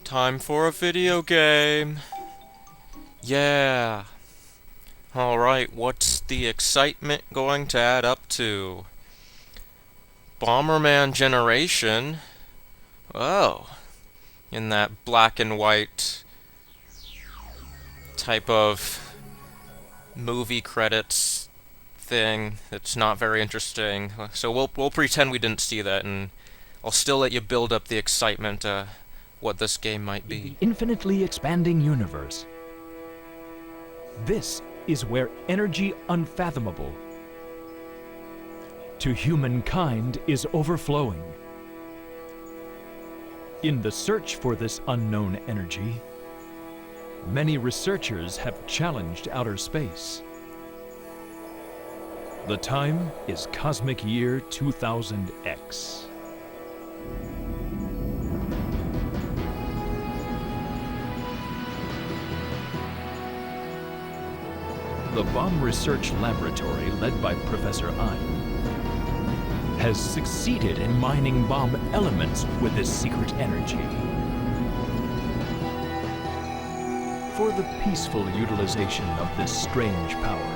Time for a video game. Yeah. Alright, what's the excitement going to add up to? Bomberman Generation? Oh. In that black and white type of movie credits thing. It's not very interesting. So we'll pretend we didn't see that, and I'll still let you build up the excitement what this game might be. The infinitely expanding universe. This is where energy unfathomable to humankind is overflowing. In the search for this unknown energy, many researchers have challenged outer space. The time is cosmic year 2000X. The Bomb Research Laboratory, led by Professor Ein, has succeeded in mining bomb elements with this secret energy. For the peaceful utilization of this strange power,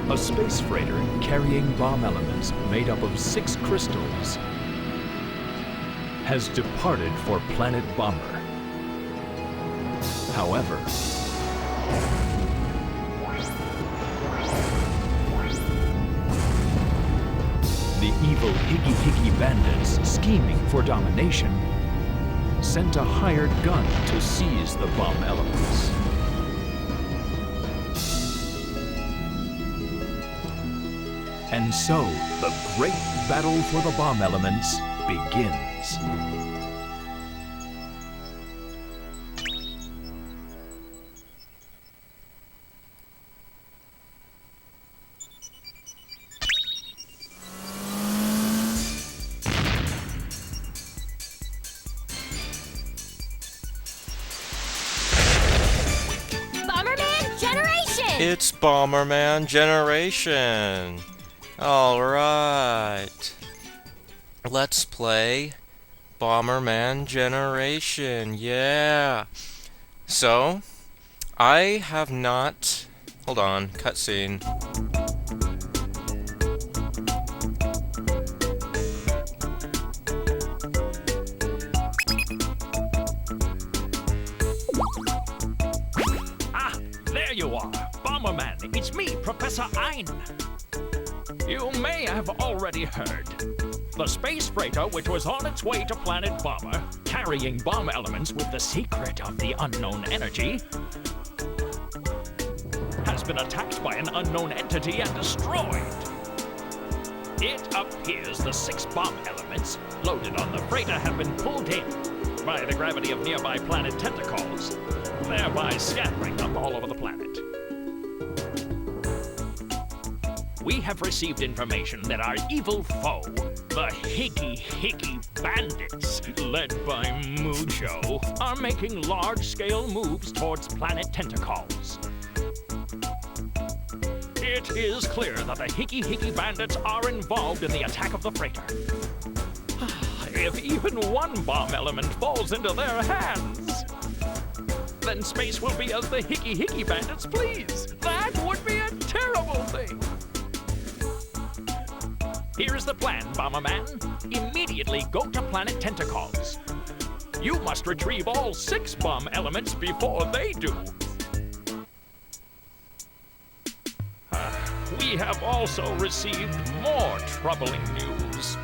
a space freighter carrying bomb elements made up of 6 crystals has departed for planet Bomber. However, the evil Higgy bandits scheming for domination sent a hired gun to seize the bomb elements. And so, the great battle for the bomb elements begins. Bomberman Generation! It's Bomberman Generation. Alright. Let's play Bomberman Generation. Yeah. So, I have not... Hold on. Cutscene. Ah, there you are, Bomberman. It's me, Professor Ein. You may have already heard. The space freighter, which was on its way to planet Bomber, carrying bomb elements with the secret of the unknown energy, has been attacked by an unknown entity and destroyed. It appears the 6 bomb elements loaded on the freighter have been pulled in by the gravity of nearby planet tentacles, thereby scattering them all over the planet. We have received information that our evil foe, the Higgy bandits, led by Mucho, are making large-scale moves towards planet Tentacles. It is clear that the Higgy bandits are involved in the attack of the freighter. If even one bomb element falls into their hands, then space will be as the Higgy bandits please. That would be a terrible thing. Here's the plan, Bomberman. Immediately go to planet Tentacles. You must retrieve all 6 bomb elements before they do. We have also received more troubling news.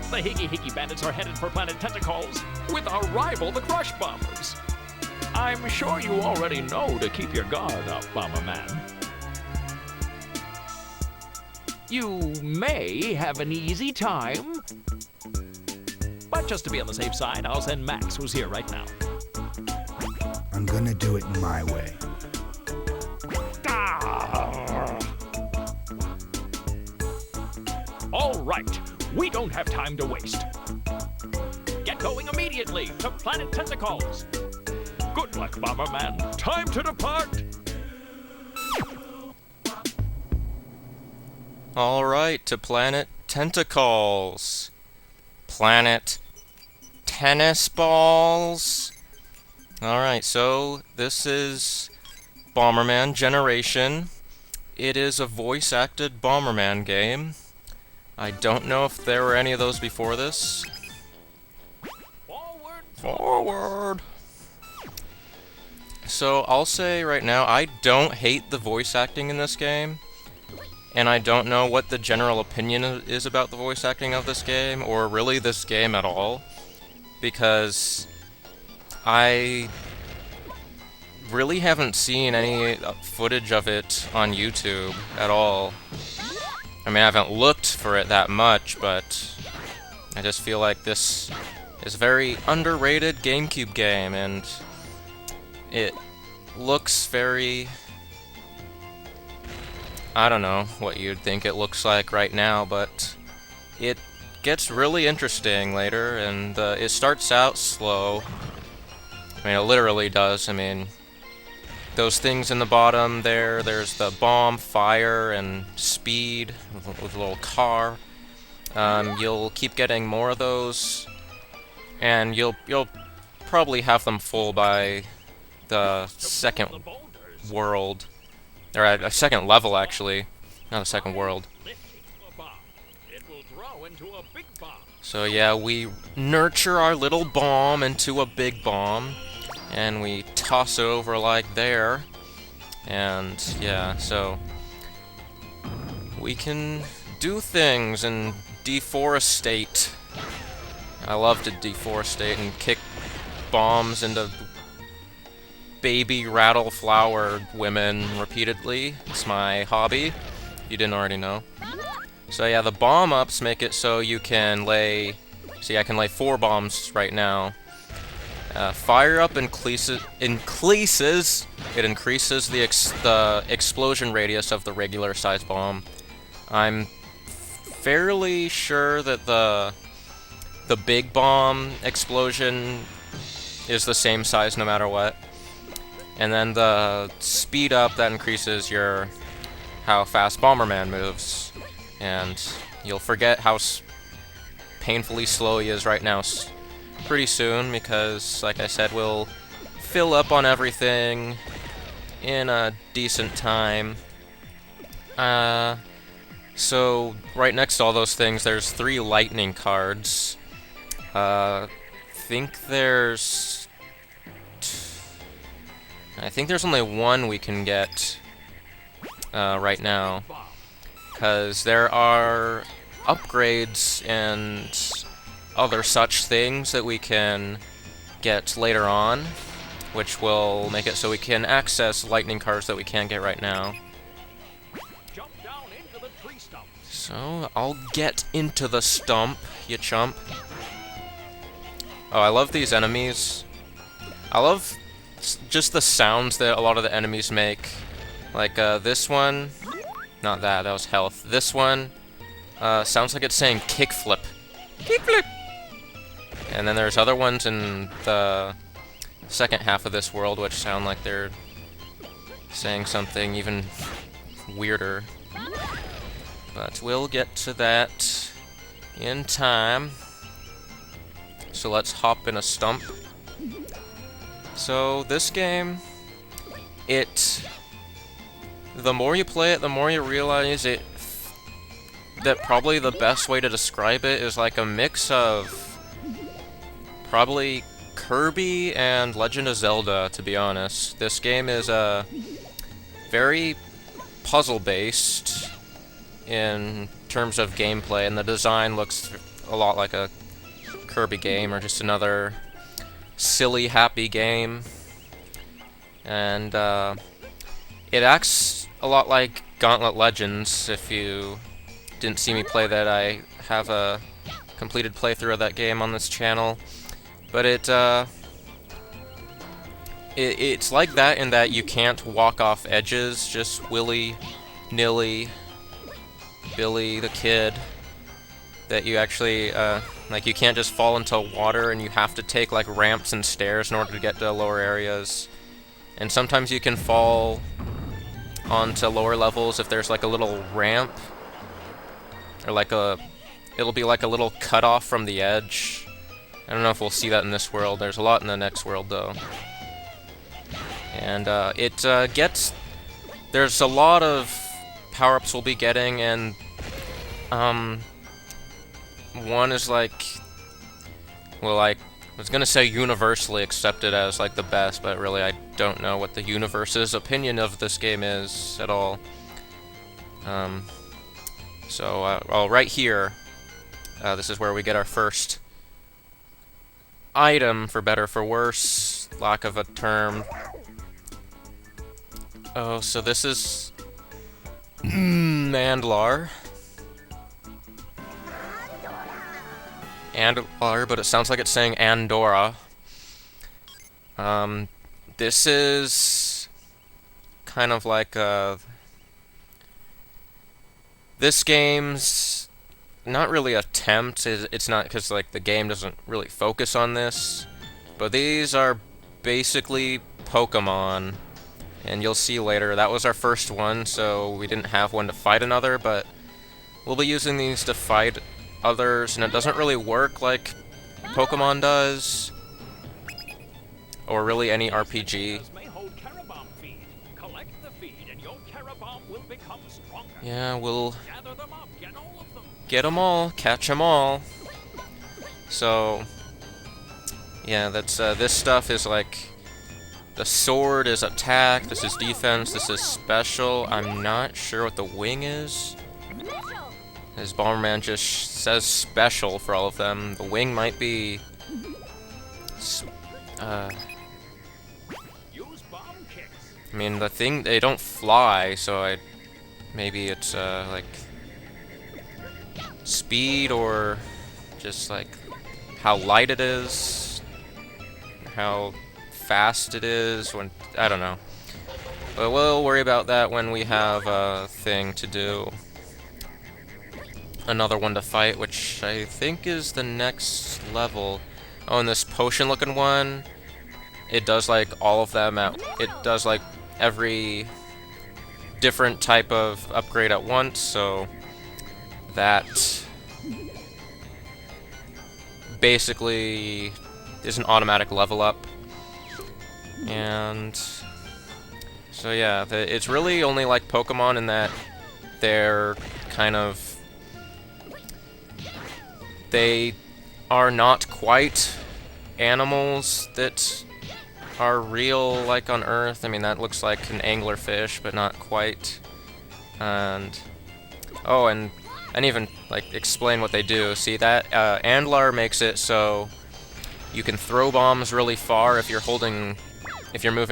The Higgy bandits are headed for planet Tentacles with our rival, the Crush Bombers. I'm sure you already know to keep your guard up, Bomberman. You may have an easy time, but just to be on the safe side, I'll send Max, who's here right now. I'm gonna do it my way. All right, we don't have time to waste. Get going immediately to Planet Tentacles. Good luck, Bomberman. Time to depart. Alright, to Planet Tentacles. Planet tennis balls. Alright, so this is Bomberman Generation. It is a voice-acted Bomberman game. I don't know if there were any of those before this. Forward! So, I'll say right now, I don't hate the voice acting in this game. And I don't know what the general opinion is about the voice acting of this game, or really this game at all. Because I really haven't seen any footage of it on YouTube at all. I mean, I haven't looked for it that much, but I just feel like this is a very underrated GameCube game, and it looks very... I don't know what you'd think it looks like right now, but it gets really interesting later, and it starts out slow. I mean, it literally does. I mean, those things in the bottom there's the bomb, fire, and speed with a little car. You'll keep getting more of those, and you'll probably have them full by the second world, or a second level actually, not a second world. So yeah, we nurture our little bomb into a big bomb, and we toss it over like there, and yeah, so we can do things and deforestate. I love to deforestate and kick bombs into baby rattle flower women repeatedly. It's my hobby, if you didn't already know. So yeah, the bomb ups make it so you can lay... See, I can lay 4 bombs right now. Fire up increases the explosion radius of the regular size bomb. I'm fairly sure that the big bomb explosion is the same size no matter what. And then the speed up, that increases how fast Bomberman moves. And you'll forget how painfully slow he is right now pretty soon, because, like I said, we'll fill up on everything in a decent time. So, right next to all those things, there's 3 lightning cards. I think there's only 1 we can get right now, because there are upgrades and other such things that we can get later on, which will make it so we can access lightning cards that we can't get right now. So, I'll get into the stump, you chump. Oh, I love these enemies. I love just the sounds that a lot of the enemies make. Like, this one... Not that, that was health. This one sounds like it's saying kickflip. Kickflip! And then there's other ones in the second half of this world which sound like they're saying something even weirder. But we'll get to that in time. So let's hop in a stump. So this game, the more you play it, the more you realize that probably the best way to describe it is like a mix of probably Kirby and Legend of Zelda, to be honest. This game is very puzzle-based in terms of gameplay, and the design looks a lot like a Kirby game, or just another silly, happy game. And it acts a lot like Gauntlet Legends. If you didn't see me play that, I have a completed playthrough of that game on this channel. But it's like that in that you can't walk off edges just willy-nilly, Billy the Kid. That you actually, like, you can't just fall into water, and you have to take, like, ramps and stairs in order to get to lower areas. And sometimes you can fall onto lower levels if there's, like, a little ramp. Or, like, it'll be like a little cutoff from the edge. I don't know if we'll see that in this world. There's a lot in the next world, though. And it gets... There's a lot of power-ups we'll be getting, and one is like... Well, I was gonna say universally accepted as like the best, but really I don't know what the universe's opinion of this game is at all. Well, right here, this is where we get our first item, for better or for worse, lack of a term. Oh, so this is... Mandlar. Andor, but it sounds like it's saying Andorra. This is kind of like this game's not really attempt. It's not, because like the game doesn't really focus on this, but these are basically Pokemon, and you'll see later that was our first one, so we didn't have one to fight another, but we'll be using these to fight others, and it doesn't really work like Pokemon does, or really any RPG. May hold Charabomb feed. Collect the feed and your Charabomb will become stronger. Yeah, we'll Gather them up, get all of them. get them all, catch them all. So, yeah, that's this stuff is like, the sword is attack, this is defense, this is special. I'm not sure what the wing is. As Bomberman just says special for all of them. The wing might be... Use bomb kicks. I mean, the thing, they don't fly, so maybe it's, like... speed, or just, like, how light it is. How fast it is, when... I don't know. But we'll worry about that when we have a thing to do. Another one to fight, which I think is the next level. Oh, and this potion-looking one, it does like all of them it does like every different type of upgrade at once, so that basically is an automatic level up. And so yeah, it's really only like Pokemon in that they're kind of... They are not quite animals that are real, like on Earth. I mean, that looks like an anglerfish, but not quite. And oh, and I didn't even like explain what they do. See that Andlar makes it so you can throw bombs really far if you're moving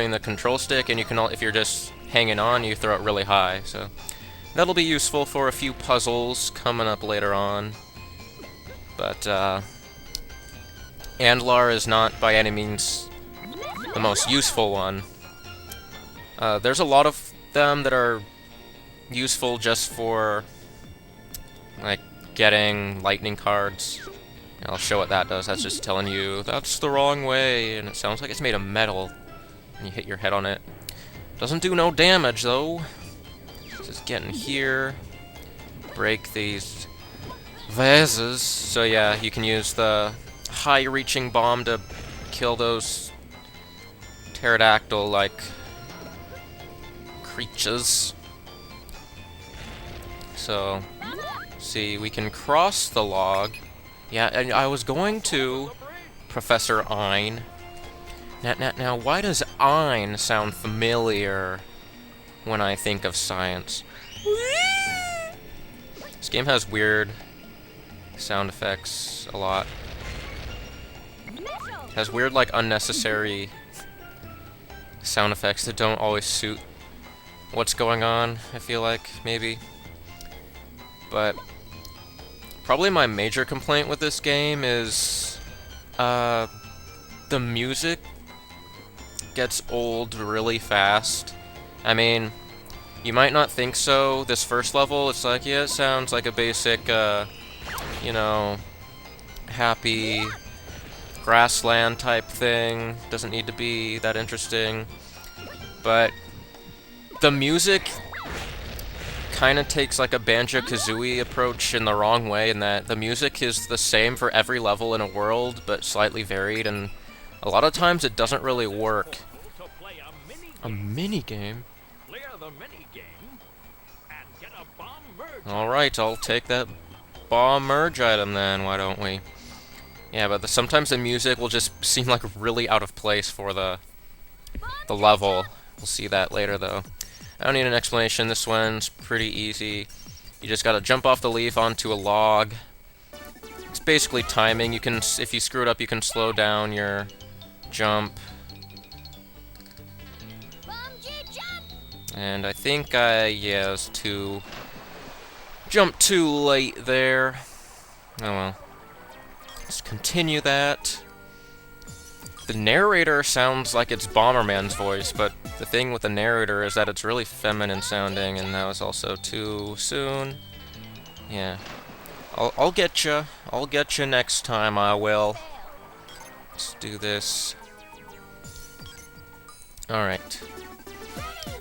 the control stick, and you can if you're just hanging on, you throw it really high. So that'll be useful for a few puzzles coming up later on. But, Andlar is not by any means the most useful one. There's a lot of them that are useful just for, like, getting lightning cards. And I'll show what that does. That's just telling you, that's the wrong way, and it sounds like it's made of metal when you hit your head on it. Doesn't do no damage, though. Just get in here, break these vases. So yeah, you can use the high-reaching bomb to kill those pterodactyl-like creatures. So, see, we can cross the log. Yeah, and I was going to Professor Ein. Now, why does Ein sound familiar when I think of science? This game has weird sound effects a lot. It has weird, like, unnecessary sound effects that don't always suit what's going on, I feel like, maybe. But probably my major complaint with this game is the music gets old really fast. I mean, you might not think so. This first level, it's like, yeah, it sounds like a basic, you know, happy grassland type thing. Doesn't need to be that interesting. But the music kind of takes like a Banjo-Kazooie approach in the wrong way, in that the music is the same for every level in a world, but slightly varied, and a lot of times it doesn't really work. To play A mini-game? Clear the mini game and get a bomb merge. Alright, I'll take that bomb merge item then, why don't we? Yeah, but sometimes the music will just seem like really out of place for the level. We'll see that later though. I don't need an explanation, this one's pretty easy. You just gotta jump off the leaf onto a log. It's basically timing. You can, if you screw it up, you can slow down your jump. And I think yeah, it was jumped too late there. Oh well. Let's continue that. The narrator sounds like it's Bomberman's voice, but the thing with the narrator is that it's really feminine sounding, and that was also too soon. Yeah. I'll get you. I'll get you next time, I will. Let's do this. Alright.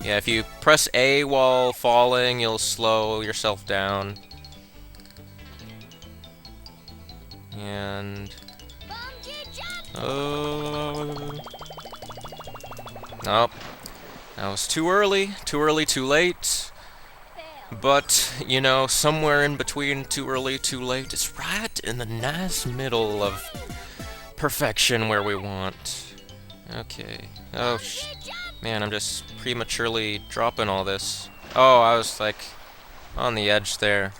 Yeah, if you press A while falling, you'll slow yourself down. And... oh... nope. That was too early. Too early, too late. But, you know, somewhere in between too early, too late is right in the nice middle of perfection where we want. Okay. Oh, man, I'm just prematurely dropping all this. Oh, I was, like, on the edge there.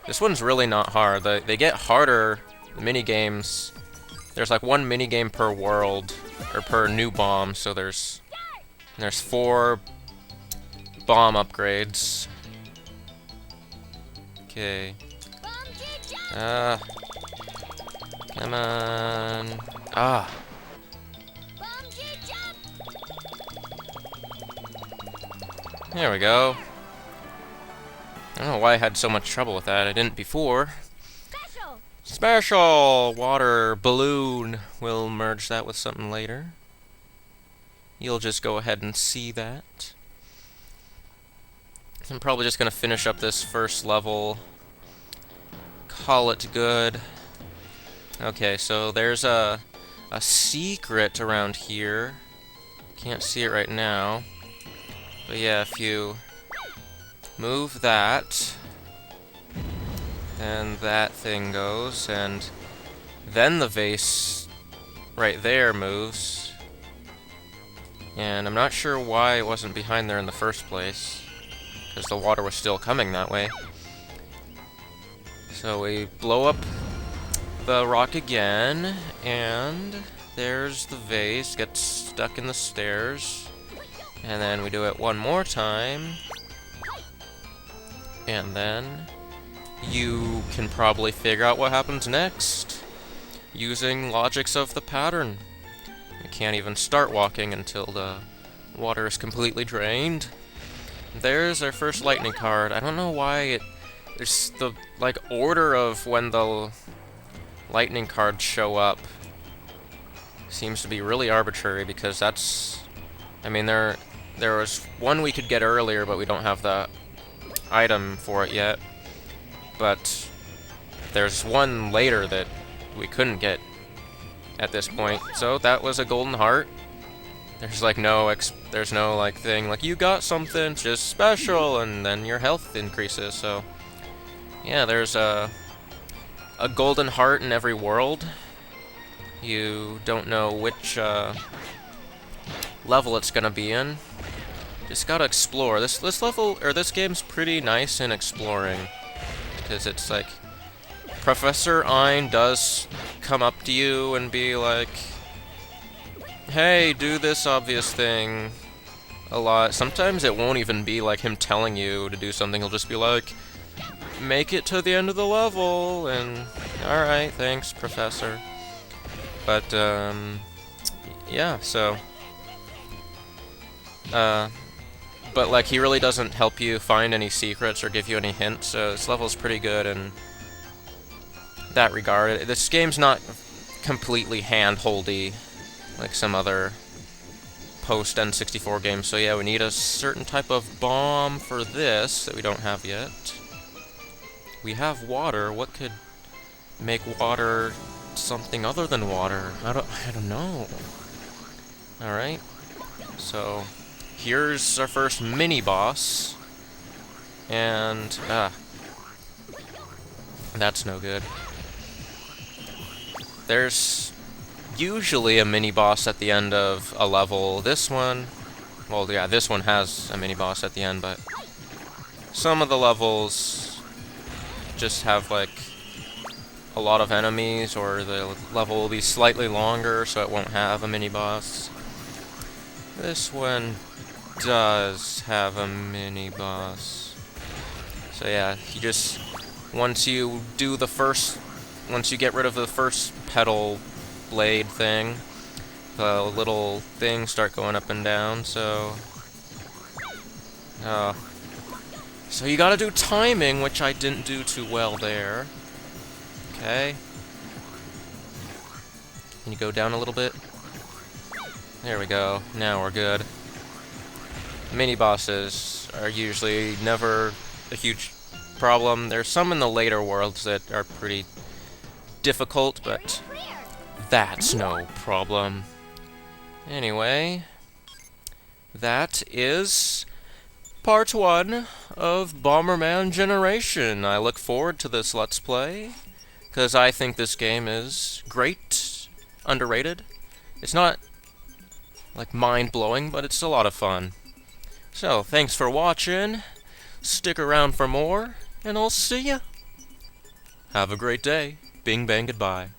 This one's really not hard. They get harder, the minigames. There's like one minigame per world, or per new bomb, so there's 4 bomb upgrades. Okay. Come on. Ah. There we go. I don't know why I had so much trouble with that. I didn't before. Special! Water balloon. We'll merge that with something later. You'll just go ahead and see that. I'm probably just gonna finish up this first level. Call it good. Okay, so there's a secret around here. Can't see it right now. But yeah, if you move that, then that thing goes, and then the vase right there moves. And I'm not sure why it wasn't behind there in the first place, because the water was still coming that way. So we blow up the rock again, and there's the vase, gets stuck in the stairs. And then we do it one more time. And then you can probably figure out what happens next using logics of the pattern. You can't even start walking until the water is completely drained. There's our first lightning card. I don't know why there's the like order of when the lightning cards show up seems to be really arbitrary, because that's, I mean, there was one we could get earlier, but we don't have the item for it yet. But there's one later that we couldn't get at this point. So that was a golden heart. There's like there's no like thing like you got something just special and then your health increases. So yeah, there's a golden heart in every world. You don't know which level it's gonna be in. Just gotta explore. This level, or this game's pretty nice in exploring, because it's like Professor Ein does come up to you and be like, hey, do this obvious thing a lot. Sometimes it won't even be like him telling you to do something. He'll just be like, make it to the end of the level, and alright, thanks, Professor. But, yeah, so but like he really doesn't help you find any secrets or give you any hints, so this level's pretty good in that regard. This game's not completely hand-holdy like some other post N64 game. So yeah, we need a certain type of bomb for this that we don't have yet. We have water. What could make water something other than water? I don't know. All right. So here's our first mini boss, and that's no good. There's usually a mini boss at the end of a level. This one, well, yeah, this one has a mini boss at the end, but some of the levels just have like a lot of enemies, or the level will be slightly longer, so it won't have a mini boss. This one does have a mini boss. So yeah, once you get rid of the first pedal blade thing, the little things start going up and down, so you gotta do timing, which I didn't do too well there. Okay. Can you go down a little bit? There we go. Now we're good. Mini bosses are usually never a huge problem. There's some in the later worlds that are pretty difficult, but that's no problem. Anyway, that is part 1 of Bomberman Generation. I look forward to this Let's Play, because I think this game is great, underrated. It's not like mind-blowing, but it's a lot of fun. So, thanks for watching. Stick around for more, and I'll see ya. Have a great day. Bing bang goodbye.